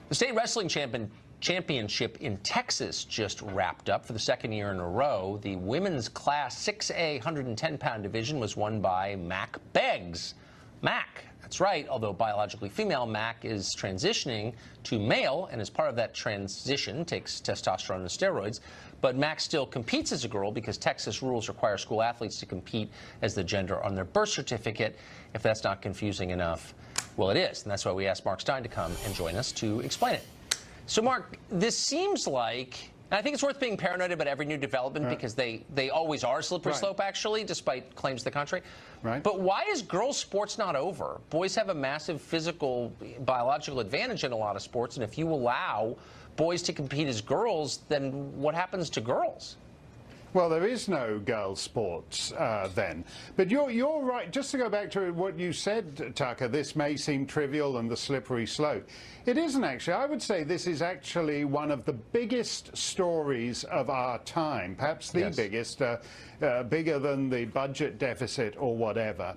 The state wrestling championship in Texas just wrapped up for the second year in a row. The women's Class 6A 110-pound division was won by Mac Beggs. Mac, that's right, although biologically female, Mac is transitioning to male, and as part of that transition takes testosterone and steroids. But Mac still competes as a girl because Texas rules require school athletes to compete as the gender on their birth certificate. If that's not confusing enough, well, it is, and that's why we asked Mark Stein to come and join us to explain it. So, Mark, this seems like, and I think it's worth being paranoid about every new development because they always are slippery slope, actually, despite claims to the contrary. Right. But why is girls' sports not over? Boys have a massive physical, biological advantage in a lot of sports, and if you allow boys to compete as girls, then what happens to girls? Well, there is no girls' sports then. But you're right. Just to go back to what you said, Tucker, this may seem trivial and the slippery slope. It isn't actually. I would say this is actually one of the biggest stories of our time, perhaps the biggest, bigger than the budget deficit or whatever.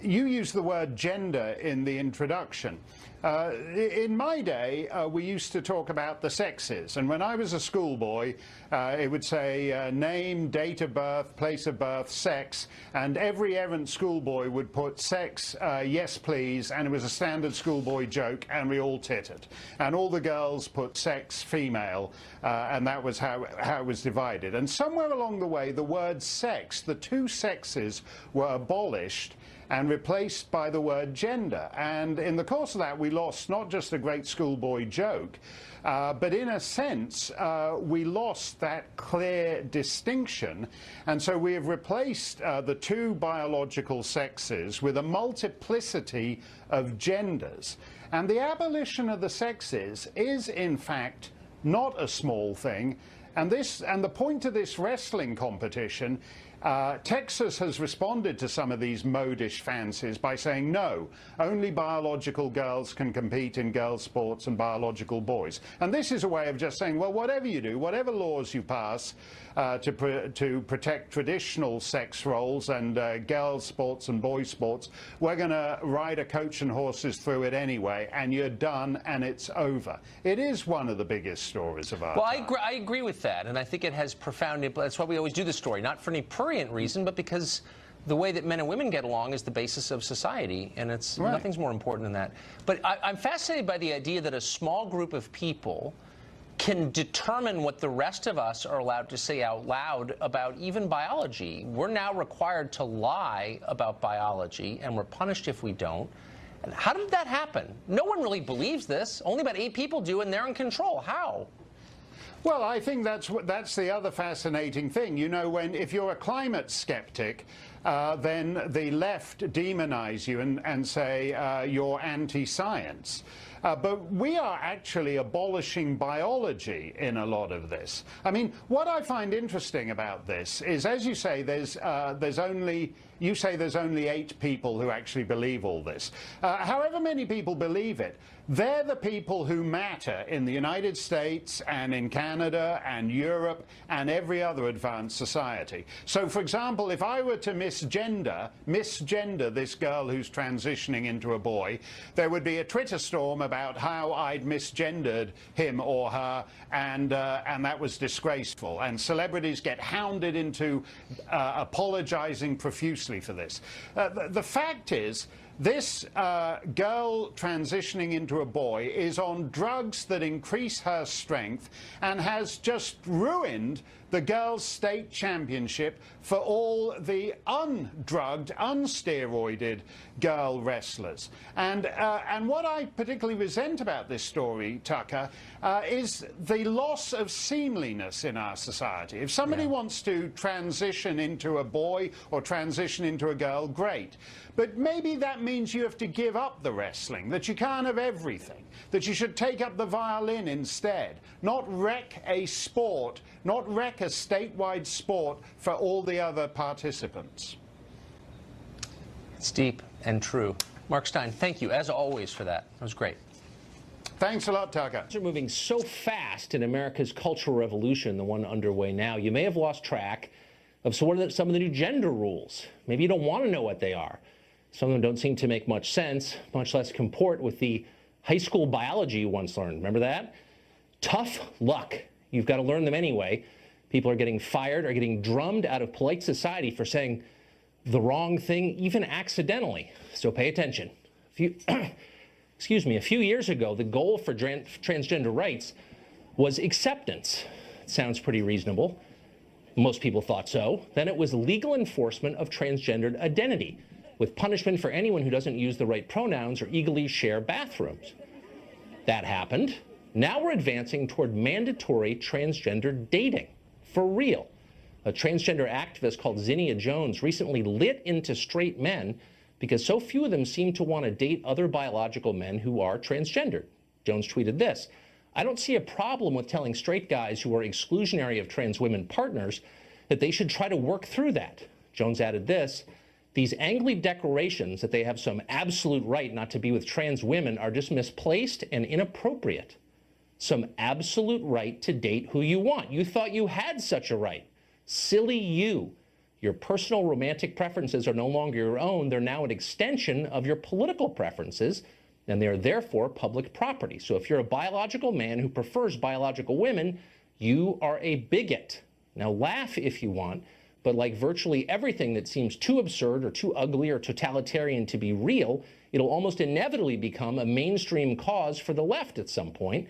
You used the word gender in the introduction. In my day, we used to talk about the sexes, and when I was a schoolboy, it would say name, date of birth, place of birth, sex, and every errant schoolboy would put sex, yes please, and it was a standard schoolboy joke, and we all tittered. And all the girls put sex, female, and that was how it was divided. And somewhere along the way, the word sex, the two sexes, were abolished and replaced by the word gender. And in the course of that, we lost not just a great schoolboy joke, but in a sense, we lost that clear distinction. And so we have replaced the two biological sexes with a multiplicity of genders. And the abolition of the sexes is, in fact, not a small thing. And the point of this wrestling competition, Texas has responded to some of these modish fancies by saying, no, only biological girls can compete in girls' sports and biological boys. And this is a way of just saying, well, whatever you do, whatever laws you pass to protect traditional sex roles and girls' sports and boys' sports, we're going to ride a coach and horses through it anyway, and you're done and it's over. It is one of the biggest stories of our time. Well, I agree with that, and I think it has profound impact. That's why we always do the story, not for any prurient reason, but because the way that men and women get along is the basis of society, and it's nothing's more important than that. But I'm fascinated by the idea that a small group of people can determine what the rest of us are allowed to say out loud about even biology. We're now required to lie about biology, and we're punished if we don't. And how did that happen? No one really believes this. Only about 8 people do, and they're in control. How? Well, I think that's the other fascinating thing. You know, if you're a climate skeptic, then the left demonize you and say you're anti-science. But we are actually abolishing biology in a lot of this. I mean, what I find interesting about this is, as you say, there's only 8 people who actually believe all this. However many people believe it, they're the people who matter in the United States and in Canada and Europe and every other advanced society. So, for example, if I were to misgender this girl who's transitioning into a boy, there would be a Twitter storm about how I'd misgendered him or her, and that was disgraceful. And celebrities get hounded into apologizing profusely for this. The fact is, this girl transitioning into a boy is on drugs that increase her strength and has just ruined the girls' state championship for all the undrugged, unsteroided girl wrestlers. And what I particularly resent about this story, Tucker, is the loss of seemliness in our society. If somebody wants to transition into a boy or transition into a girl, great. But maybe that means you have to give up the wrestling, that you can't have everything, that you should take up the violin instead, not wreck a sport, not wreck a statewide sport for all the other participants. It's deep and true. Mark Stein, thank you, as always, for that. That was great. Thanks a lot, Tucker. Things are moving so fast in America's cultural revolution, the one underway now, you may have lost track of some of the new gender rules. Maybe you don't want to know what they are. Some of them don't seem to make much sense, much less comport with the High school biology you once learned, remember that? Tough luck. You've got to learn them anyway. People are getting fired or getting drummed out of polite society for saying the wrong thing, even accidentally. So pay attention. Excuse me, a few years ago, the goal for transgender rights was acceptance. It sounds pretty reasonable. Most people thought so. Then it was legal enforcement of transgendered identity, with punishment for anyone who doesn't use the right pronouns or eagerly share bathrooms. That happened. Now we're advancing toward mandatory transgender dating. For real. A transgender activist called Zinnia Jones recently lit into straight men because so few of them seem to want to date other biological men who are transgendered. Jones tweeted this: "I don't see a problem with telling straight guys who are exclusionary of trans women partners that they should try to work through that." Jones added this: "These angly declarations that they have some absolute right not to be with trans women are just misplaced and inappropriate. Some absolute right to date who you want. You thought you had such a right. Silly you. Your personal romantic preferences are no longer your own. They're now an extension of your political preferences, and they are therefore public property. So if you're a biological man who prefers biological women, you are a bigot. Now laugh if you want, but like virtually everything that seems too absurd or too ugly or totalitarian to be real, it'll almost inevitably become a mainstream cause for the left at some point.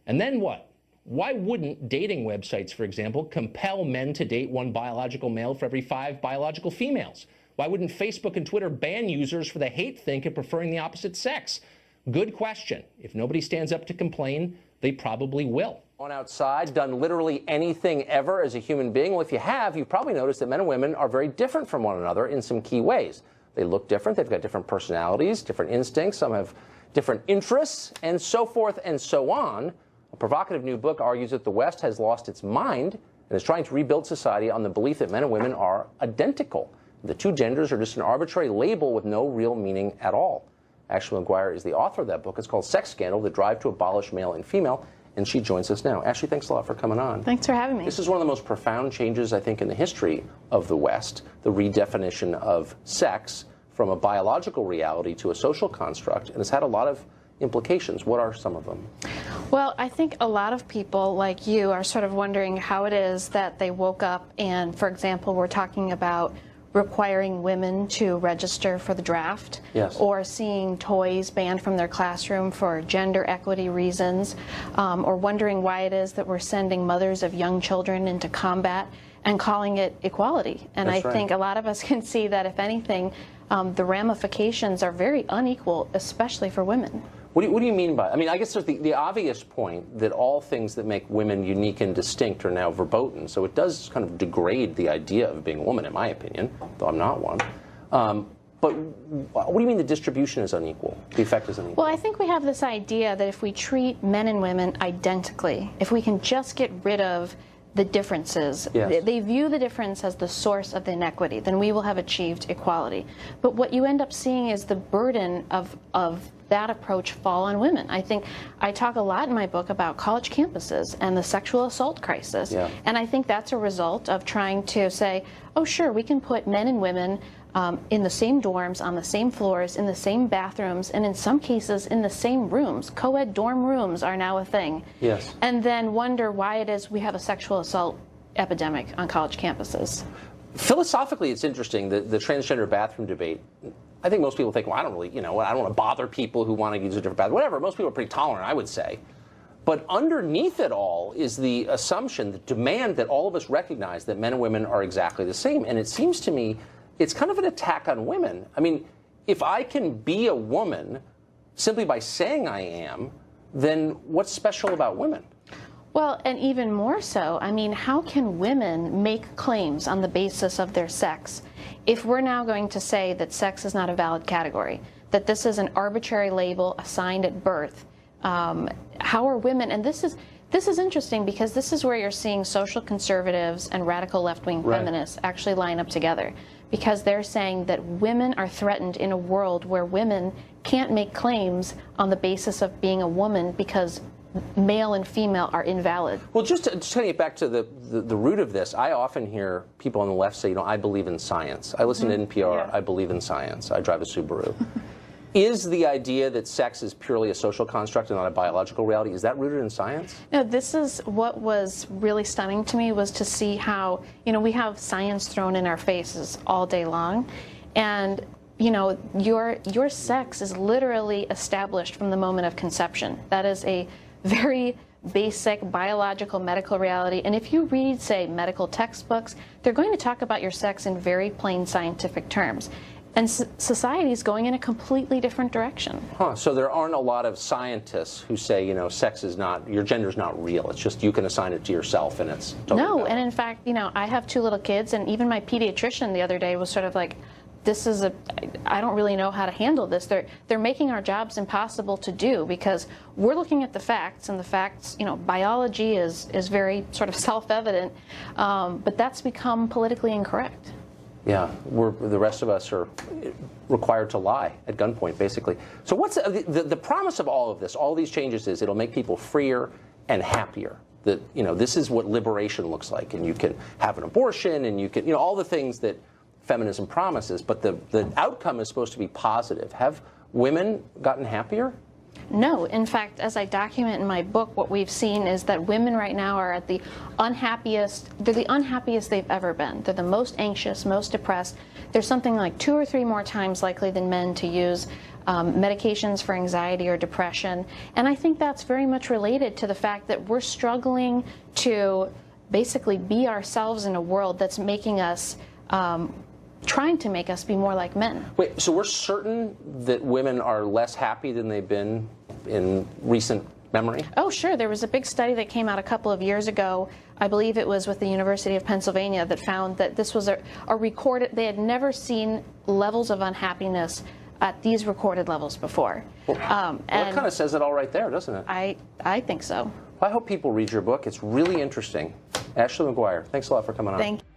And then what? Why wouldn't dating websites, for example, compel men to date one biological male for every 5 biological females? Why wouldn't Facebook and Twitter ban users for the hate think of preferring the opposite sex? Good question. If nobody stands up to complain, they probably will. On outside, done literally anything ever as a human being? Well, if you have, you've probably noticed that men and women are very different from one another in some key ways. They look different. They've got different personalities, different instincts. Some have different interests, and so forth and so on. A provocative new book argues that the West has lost its mind and is trying to rebuild society on the belief that men and women are identical. The two genders are just an arbitrary label with no real meaning at all. Ashley McGuire is the author of that book. It's called Sex Scandal: The Drive to Abolish Male and Female, and she joins us now. Ashley, thanks a lot for coming on. Thanks for having me. This is one of the most profound changes, I think, in the history of the West, the redefinition of sex from a biological reality to a social construct, and it's had a lot of implications. What are some of them? Well, I think a lot of people like you are sort of wondering how it is that they woke up and, for example, we're talking about requiring women to register for the draft, yes, or seeing toys banned from their classroom for gender equity reasons, or wondering why it is that we're sending mothers of young children into combat and calling it equality. And That's I right. think a lot of us can see that, if anything, the ramifications are very unequal, especially for women. What do you mean by, I mean, I guess there's the obvious point that all things that make women unique and distinct are now verboten, so it does kind of degrade the idea of being a woman, in my opinion, though I'm not one. But what do you mean the distribution is unequal, the effect is unequal? Well, I think we have this idea that if we treat men and women identically, if we can just get rid of the differences, yes, they view the difference as the source of the inequity, then we will have achieved equality. But what you end up seeing is the burden of that approach fall on women. I think I talk a lot in my book about college campuses and the sexual assault crisis. Yeah. And I think that's a result of trying to say, oh, sure, we can put men and women in the same dorms, on the same floors, in the same bathrooms, and in some cases in the same rooms. Co-ed dorm rooms are now a thing. Yes. And then wonder why it is we have a sexual assault epidemic on college campuses. Philosophically, it's interesting, the transgender bathroom debate. I think most people think, well, I don't really, I don't want to bother people who want to use a different bathroom. Whatever, most people are pretty tolerant, I would say. But underneath it all is the assumption, the demand that all of us recognize that men and women are exactly the same. And it seems to me it's kind of an attack on women. I mean, if I can be a woman simply by saying I am, then what's special about women? Well, and even more so, I mean, how can women make claims on the basis of their sex if we're now going to say that sex is not a valid category, that this is an arbitrary label assigned at birth? How are women, and this is interesting because this is where you're seeing social conservatives and radical left-wing feminists actually line up together, because they're saying that women are threatened in a world where women can't make claims on the basis of being a woman because male and female are invalid. Well, just to get back to the root of this, I often hear people on the left say, I believe in science. I listen to NPR, I believe in science. I drive a Subaru. Is the idea that sex is purely a social construct and not a biological reality, is that rooted in science? No, this is what was really stunning to me, was to see how, we have science thrown in our faces all day long. And, your sex is literally established from the moment of conception. That is a very basic biological medical reality. And if you read, say, medical textbooks, they're going to talk about your sex in very plain scientific terms. And society is going in a completely different direction. Huh. So there aren't a lot of scientists who say, sex is not, your gender's not real. It's just you can assign it to yourself and it's totally No, valid. and in fact, I have 2 little kids, and even my pediatrician the other day was sort of like, I don't really know how to handle this. They're making our jobs impossible to do, because we're looking at the facts, and the facts, biology is very sort of self-evident, but that's become politically incorrect. Yeah, the rest of us are required to lie at gunpoint, basically. So what's the promise of all of this, all these changes, is it'll make people freer and happier. That, this is what liberation looks like, and you can have an abortion, and you can, all the things that feminism promises, but the outcome is supposed to be positive. Have women gotten happier? No. In fact, as I document in my book, what we've seen is that women right now are at the unhappiest. They're the unhappiest they've ever been. They're the most anxious, most depressed. They're something like 2 or 3 more times likely than men to use medications for anxiety or depression. And I think that's very much related to the fact that we're struggling to basically be ourselves in a world that's making us trying to make us be more like men. Wait, so we're certain that women are less happy than they've been in recent memory? Oh, sure. There was a big study that came out a couple of years ago. I believe it was with the University of Pennsylvania, that found that this was a recorded, they had never seen levels of unhappiness at these recorded levels before. Well, it kind of says it all right there, doesn't it? I think so. Well, I hope people read your book. It's really interesting. Ashley McGuire, thanks a lot for coming on. Thank you.